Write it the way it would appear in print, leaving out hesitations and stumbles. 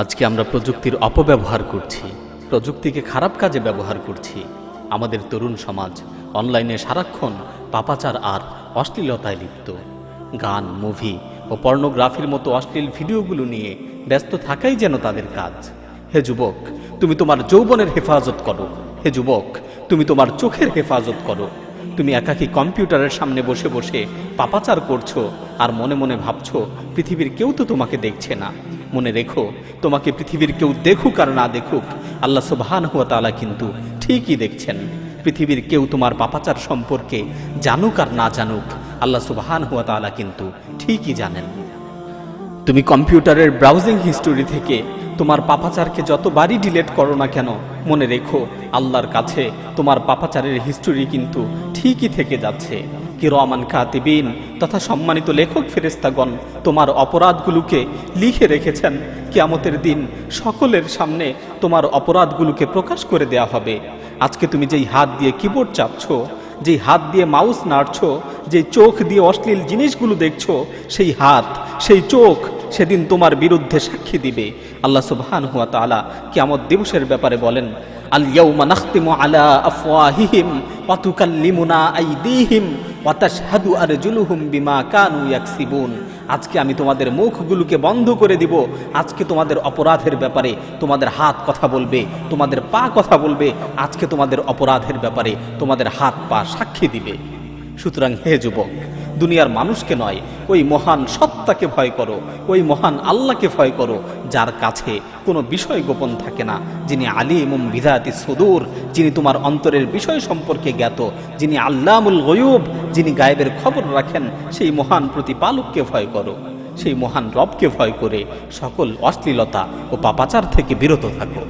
আজকে আমরা প্রযুক্তির অপব্যবহার করছি, প্রযুক্তিকে খারাপ কাজে ব্যবহার করছি। আমাদের তরুণ সমাজ অনলাইনে সারাক্ষণ পাপাচার আর অশ্লীলতায় লিপ্ত। গান, মুভি ও পর্নোগ্রাফির মতো অশ্লীল ভিডিওগুলো নিয়ে ব্যস্ত থাকাই যেন তাদের কাজ। হে যুবক, তুমি তোমার যৌবনের হেফাজত করো। হে যুবক, তুমি তোমার চোখের হেফাজত করো। তুমি একাকী কম্পিউটারের সামনে বসে বসে পাপাচার করছো আর মনে মনে ভাবছো পৃথিবীর কেউ তো তোমাকে দেখছে না। মনে রেখো, তোমাকে পৃথিবীর কেউ দেখুক আর না দেখুক, আল্লাহ সুবহানাহু ওয়া তাআলা কিন্তু ঠিকই দেখছেন। পৃথিবীর কেউ তোমার পাপাচার সম্পর্কে জানুক আর না জানুক, আল্লাহ সুবহানাহু ওয়া তাআলা কিন্তু ঠিকই জানেন। তুমি কম্পিউটারের ব্রাউজিং হিস্টোরি থেকে তোমার পাপাচারকে যতবারই ডিলিট করো না কেন, মনে রেখো আল্লাহর কাছে তোমার পাপাচারের হিস্টোরি কিন্তু ঠিকই থেকে যাচ্ছে। কিরামান কাতিবিন তথা সম্মানিত লেখক ফেরেশতাগণ তোমার অপরাধগুলোকে লিখে রেখেছেন। কিয়ামতের দিন সকলের সামনে তোমার অপরাধগুলোকে প্রকাশ করে দেয়া হবে। আজকে তুমি যেই হাত দিয়ে কিবোর্ড চাপছো, যেই হাত দিয়ে মাউস নাড়ছো, যেই চোখ দিয়ে অশ্লীল জিনিসগুলো দেখছো, সেই হাত, সেই চোখ সেদিন তোমার বিরুদ্ধে সাক্ষী দিবে। আল্লাহ সুবহানাহু ওয়া তাআলা কিয়ামত দিবসের ব্যাপারে বলেন, আল ইয়াউমা নাখতিমু আলা আফওয়াহিহিম ওয়া তুকাল্লিমুনা আইদিহিম ওয়া তাশহাদু আরজুলুহুম বিমা কানু ইয়াকসিবুন। আজকে আমি তোমাদের মুখগুলোকে বন্ধ করে দিব। আজকে তোমাদের অপরাধের ব্যাপারে তোমাদের হাত কথা বলবে, তোমাদের পা কথা বলবে। আজকে তোমাদের অপরাধের ব্যাপারে তোমাদের হাত পা সাক্ষী দিবে। সুতরাং হে যুবক, দুনিয়ার মানুষকে নয়, ওই মহান সত্তাকে ভয় করো, ওই মহান আল্লাহকে ভয় করো, যার কাছে কোনো বিষয় গোপন থাকে না, যিনি আলিমুম বিযাতি সুদূর, যিনি তোমার অন্তরের বিষয় সম্পর্কে জ্ঞাত, যিনি আল্লামুল গায়ুব, যিনি গায়েবের খবর রাখেন। সেই মহান প্রতিপালককে ভয় করো, সেই মহান রবকে ভয় করে সকল অশ্লীলতা ও পাপাচার থেকে বিরত থাকো।